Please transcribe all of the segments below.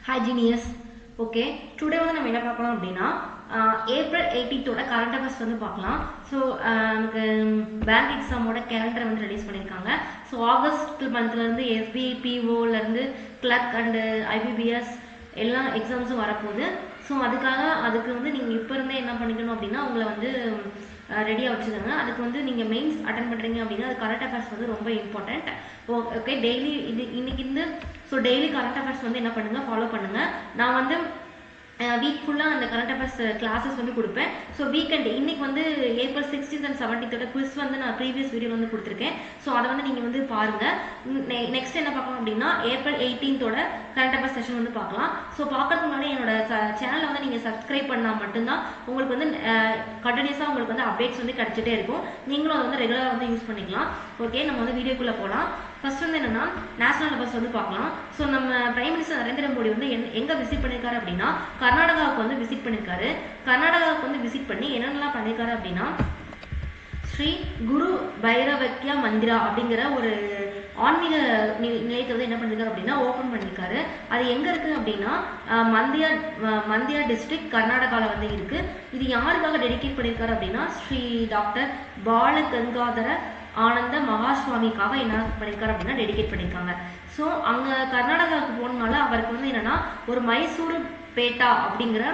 Hi Genius. Okay, today வந்து நம்ம என்ன பார்க்கலாம் அப்படின்னா ஏப்ரல் 18th கரண்ட் அஃபேர்ஸ் வந்து பார்க்கலாம். ஸோ நமக்கு பேங்க் எக்ஸாமோட கேலண்டர் வந்து ரிலீஸ் பண்ணியிருக்காங்க. ஸோ ஆகஸ்ட் மந்த்லேருந்து எஸ்பிஐ பிஓலேருந்து கிளர்க் அண்டு ஐபிபிஎஸ் எல்லா எக்ஸாம்ஸும் வரப்போகுது. ஸோ அதுக்கு வந்து நீங்கள் இப்போ இருந்தே என்ன பண்ணிக்கணும் அப்படின்னா உங்களை வந்து ரெடியாக வச்சுக்கோங்க. அதுக்கு வந்து நீங்கள் மெயின்ஸ் அட்டன் பண்ணுறீங்க அப்படின்னா அது கரண்ட் அஃபேர்ஸ் வந்து ரொம்ப இம்பார்ட்டண்ட். ஓகே, டெய்லி இன்னைக்கு ஸோ டெய்லி கரண்ட் அஃபேர்ஸ் வந்து என்ன பண்ணுங்கள், ஃபாலோ பண்ணுங்கள். நான் வந்து வீக் ஃபுல்லாக அந்த கரண்ட் அஃபேர்ஸ் கிளாஸஸ் வந்து கொடுப்பேன். ஸோ வீக்கெண்ட் இன்னைக்கு வந்து April 16th and 17th quiz வந்து நான் ப்ரீவியஸ் வீடியோ வந்து கொடுத்துருக்கேன். ஸோ அதை வந்து நீங்கள் வந்து பாருங்கள். நெக்ஸ்ட் என்ன பார்க்கலாம் அப்படின்னா April 18th current affairs session வந்து பார்க்கலாம். ஸோ பார்க்கறதுக்கு முன்னாடி என்னோட சேனலை வந்து நீங்கள் சப்ஸ்கிரைப் பண்ணால் மட்டும்தான் உங்களுக்கு வந்து கண்டினியூஸாக உங்களுக்கு வந்து அப்டேட்ஸ் வந்து கிடச்சிட்டே இருக்கும். நீங்களும் அதை வந்து ரெகுலராக வந்து யூஸ் பண்ணிக்கலாம். ஓகே, நம்ம வந்து வீடியோக்குள்ளே போகலாம். ஃபர்ஸ்ட் வந்து என்னன்னா நேஷனல் அஃபேர்ஸ் வந்து பார்க்கலாம். ஸோ நம்ம பிரைம் மினிஸ்டர் நரேந்திர மோடி வந்து எங்கே விசிட் பண்ணியிருக்காரு அப்படின்னா கர்நாடகாவுக்கு வந்து விசிட் பண்ணியிருக்காரு. கர்நாடகாவுக்கு வந்து விசிட் பண்ணி என்னென்னலாம் பண்ணியிருக்காரு அப்படின்னா ஸ்ரீ குரு பைரவக்யா மந்திரா அப்படிங்கிற ஒரு ஆன்மீக நிலையத்தை வந்து என்ன பண்ணியிருக்காரு அப்படின்னா ஓப்பன் பண்ணியிருக்காரு. அது எங்கே இருக்குது அப்படின்னா மந்தியா டிஸ்ட்ரிக்ட் கர்நாடகாவில் வந்து இருக்குது. இது யாருக்காக டெடிகேட் பண்ணியிருக்காரு அப்படின்னா ஸ்ரீ டாக்டர் பாலகங்காதர ஆனந்த மகாசுவாமிக்காக என்ன பண்ணியிருக்காரு அப்படின்னா டெடிகேட் பண்ணியிருக்காங்க. ஸோ அங்கே கர்நாடகாவுக்கு போனதுனால அவருக்கு வந்து என்னன்னா ஒரு மைசூரு பேட்டா அப்படிங்கிற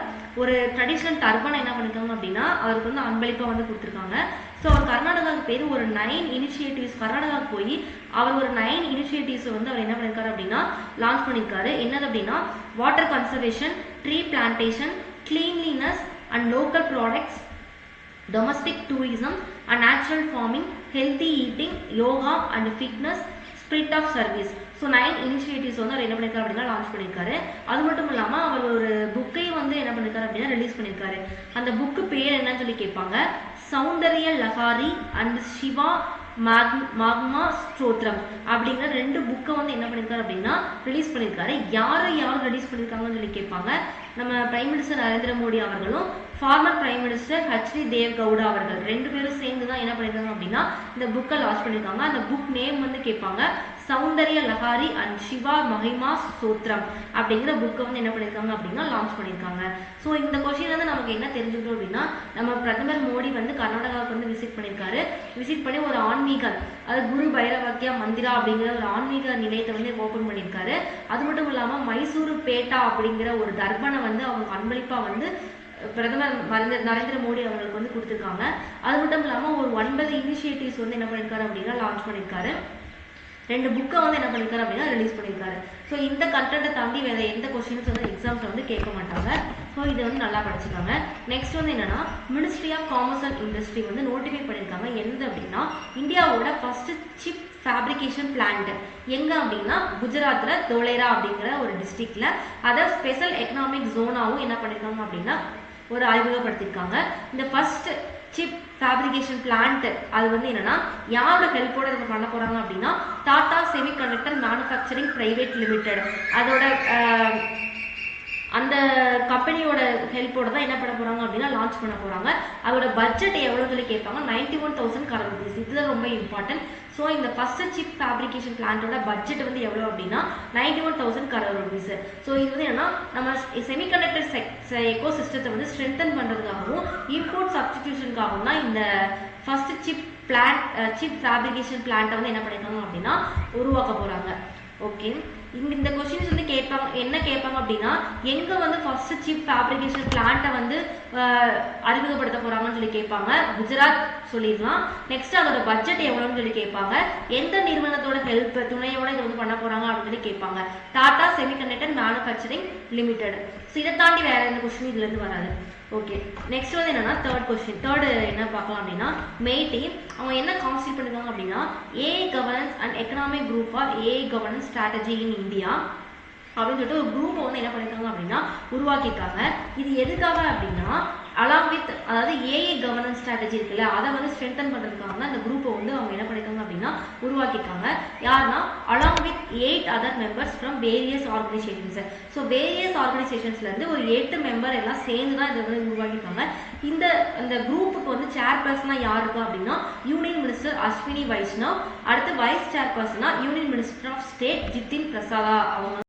ஒரு ட்ரெடிஷ்னல் டர்பனை என்ன பண்ணியிருக்காங்க அப்படின்னா அவருக்கு வந்து அன்பளிப்பாக வந்து கொடுத்துருக்காங்க. ஸோ அவர் கர்நாடகாவுக்கு பேர் ஒரு 9 இனிஷியேட்டிவ்ஸ் கர்நாடகாவுக்கு போய் அவர் ஒரு 9 இனிஷியேட்டிவ்ஸ் வந்து அவர் என்ன பண்ணியிருக்காரு அப்படின்னா லான்ச் பண்ணியிருக்காரு. என்னது அப்படின்னா water conservation, tree plantation, cleanliness and local products, domestic tourism and natural farming, healthy eating, yoga and fitness, spirit of service. So 9 initiatives வந்து அவர் என்ன பண்ணியிருக்காரு அப்படின்னா லான்ச் பண்ணியிருக்காரு. அது மட்டும் இல்லாமல் அவர் ஒரு புக்கையும் வந்து என்ன பண்ணியிருக்காரு அப்படின்னா ரிலீஸ் பண்ணியிருக்காரு. அந்த புக்கு பேர் என்னன்னு சொல்லி கேட்பாங்க. சௌந்தர்ய லஹாரி அண்ட் சிவா மாக்மா ஸ்தோத்ரம் அப்படிங்கிற 2 புக்கை வந்து என்ன பண்ணியிருக்காரு அப்படின்னா ரிலீஸ் பண்ணியிருக்காரு. யார் ரிலீஸ் பண்ணியிருக்காங்கன்னு சொல்லி கேட்பாங்க. நம்ம பிரைம் மினிஸ்டர் நரேந்திர மோடி அவர்களும் ஃபார்மர் பிரைம் மினிஸ்டர் ஹெச்டி தேவ்கவுடா அவர்கள் 2 பேரும் சேர்ந்து தான் என்ன பண்ணியிருக்காங்க அப்படின்னா இந்த புக்கை லான்ச் பண்ணியிருக்காங்க. அந்த புக் நேம் வந்து கேட்பாங்க சௌந்தர்ய லஹாரி அண்ட் சிவா மஹிமா ஸ்தோத்ரம் அப்படிங்கிற புக்கை வந்து என்ன பண்ணியிருக்காங்க அப்படின்னா லான்ச் பண்ணியிருக்காங்க. ஸோ இந்த கொஸ்டின் வந்து நமக்கு என்ன தெரிஞ்சுக்கணும் அப்படின்னா நம்ம பிரதமர் மோடி வந்து கர்நாடகாவுக்கு வந்து விசிட் பண்ணியிருக்காரு. விசிட் பண்ணி ஒரு அது குரு பைரவக்யா மந்திரா அப்படிங்கிற ஒரு ஆன்மீக நிலையத்தை வந்து ஓப்பன் பண்ணியிருக்காரு. அது மட்டும் இல்லாமல் மைசூரு பேட்டா அப்படிங்கிற ஒரு தர்பனை வந்து அவங்க அன்பளிப்பாக வந்து பிரதமர் நரேந்திர மோடி அவங்களுக்கு வந்து கொடுத்துருக்காங்க. அது மட்டும் இல்லாமல் ஒரு 9 இனிஷியேட்டிவ்ஸ் வந்து என்ன பண்ணியிருக்காரு அப்படின்னா லான்ச் பண்ணியிருக்காரு. 2 புக்கை வந்து என்ன பண்ணியிருக்காரு அப்படின்னா ரிலீஸ் பண்ணியிருக்காரு. ஸோ இந்த கண்டென்ட்டை தாண்டி வேறு எந்த கொஸ்டின்ஸ் வந்து எக்ஸாம்ஸில் வந்து கேட்க மாட்டாங்க. ஸோ இதை வந்து நல்லா படிச்சுக்காங்க. நெக்ஸ்ட் வந்து என்னன்னா ministry of commerce and industry வந்து நோட்டிஃபை பண்ணியிருக்காங்க. எந்த அப்படின்னா இந்தியாவோட ஃபர்ஸ்ட் சிப் ஃபேப்ரிகேஷன் பிளான்ட் எங்கே அப்படின்னா குஜராத்தில் தோலேரா அப்படிங்கிற ஒரு டிஸ்ட்ரிக்டில் அதை ஸ்பெஷல் எக்கனாமிக் ஜோனாவும் என்ன பண்ணியிருக்காங்க அப்படின்னா ஒரு அறிமுகப்படுத்தியிருக்காங்க. இந்த ஃபர்ஸ்ட் சிப் ஃபேப்ரிகேஷன் பிளான்ட் அது வந்து என்னன்னா யாரோட ஹெல்ப்போட இதை பண்ண போறாங்க அப்படின்னா Tata semiconductor manufacturing private limited அதோட அந்த கம்பெனியோட ஹெல்ப்போட தான் என்ன பண்ண போறாங்க அப்படின்னா லான்ச் பண்ண போறாங்க. அதோட பட்ஜெட் எவ்வளோன்னு சொல்லி கேட்பாங்க. 91,000 crore rupees. இதுதான் ரொம்ப இம்பார்ட்டன்ட். ஸோ இந்த ஃபர்ஸ்ட் சிப் ஃபேப்ரிகேஷன் பிளான்ட்டோட பட்ஜெட் வந்து எவ்வளோ அப்படின்னா 91,000 crore rupees. ஸோ இது வந்து என்னன்னா நம்ம செமிகண்டக்டர் எக்கோ சிஸ்டத்தை வந்து ஸ்ட்ரென்தன் பண்ணுறதுக்காகவும் இம்போர்ட் சப்ஸ்டிடியூஷனுக்காகவும் தான் இந்த ஃபர்ஸ்ட் சிப் ஃபேப்ரிகேஷன் பிளான்ட்டை வந்து என்ன பண்ணியிருக்காங்க அப்படின்னா உருவாக்க போகிறாங்க. ஓகே, இந்த கொஸ்டின்ஸ் வந்து என்ன கேட்பாங்க அப்படின்னா எங்கே வந்து ஃபர்ஸ்ட் சிப் ஃபேப்ரிகேஷன் பிளான்ட்டை வந்து அறிமுகப்படுத்த போகிறாங்கன்னு சொல்லி கேட்பாங்க. குஜராத் சொல்லிடலாம். நெக்ஸ்ட் அதோட பட்ஜெட் எவ்வளோன்னு சொல்லி கேட்பாங்க. எந்த நிறுவனத்தோட ஹெல்ப் துணையோட இது வந்து பண்ண போகிறாங்க அப்படின்னு சொல்லி கேட்பாங்க. Tata semiconductor manufacturing limited. So இதை தாண்டி வேற எந்த கொஸ்டின் இதுலேருந்து வராது. ஓகே, நெக்ஸ்ட் வந்து என்னன்னா தேர்ட் என்ன பார்க்கலாம் அப்படின்னா மெய்டி அவங்க என்ன கான்ஸ்டியூட் பண்ணிருக்காங்க அப்படின்னா AI governance and economic group for AI governance strategy in India அப்படின்னு சொல்லிட்டு ஒரு குரூப்பை வந்து என்ன பண்ணியிருக்காங்க அப்படின்னா உருவாக்கியிருக்காங்க. இது எதுக்காக அப்படின்னா அலாங் வித் அதாவது ஏஐ கவர்னன்ஸ் ஸ்ட்ராட்டஜி இருக்குல்ல அதை வந்து ஸ்ட்ரென்தன் பண்ணுறதுக்காக தான் இந்த குரூப்பை வந்து அவங்க என்ன பண்ணியிருக்காங்க அப்படின்னா உருவாக்கியிருக்காங்க. யாருன்னா along with 8 other members from various organizations. So various ஆர்கனைசேஷன்ஸ்லேருந்து ஒரு 8 மெம்பர் எல்லாம் சேர்ந்து தான் இதை வந்து உருவாக்கியிருக்காங்க. இந்த குரூப்புக்கு வந்து சேர்பர்சனாக யார் இருக்கா அப்படின்னா யூனியன் மினிஸ்டர் அஸ்வினி வைஷ்ணவ். அடுத்து வைஸ் சேர்பர்சனாக union minister of state Jitin Prasada அவங்க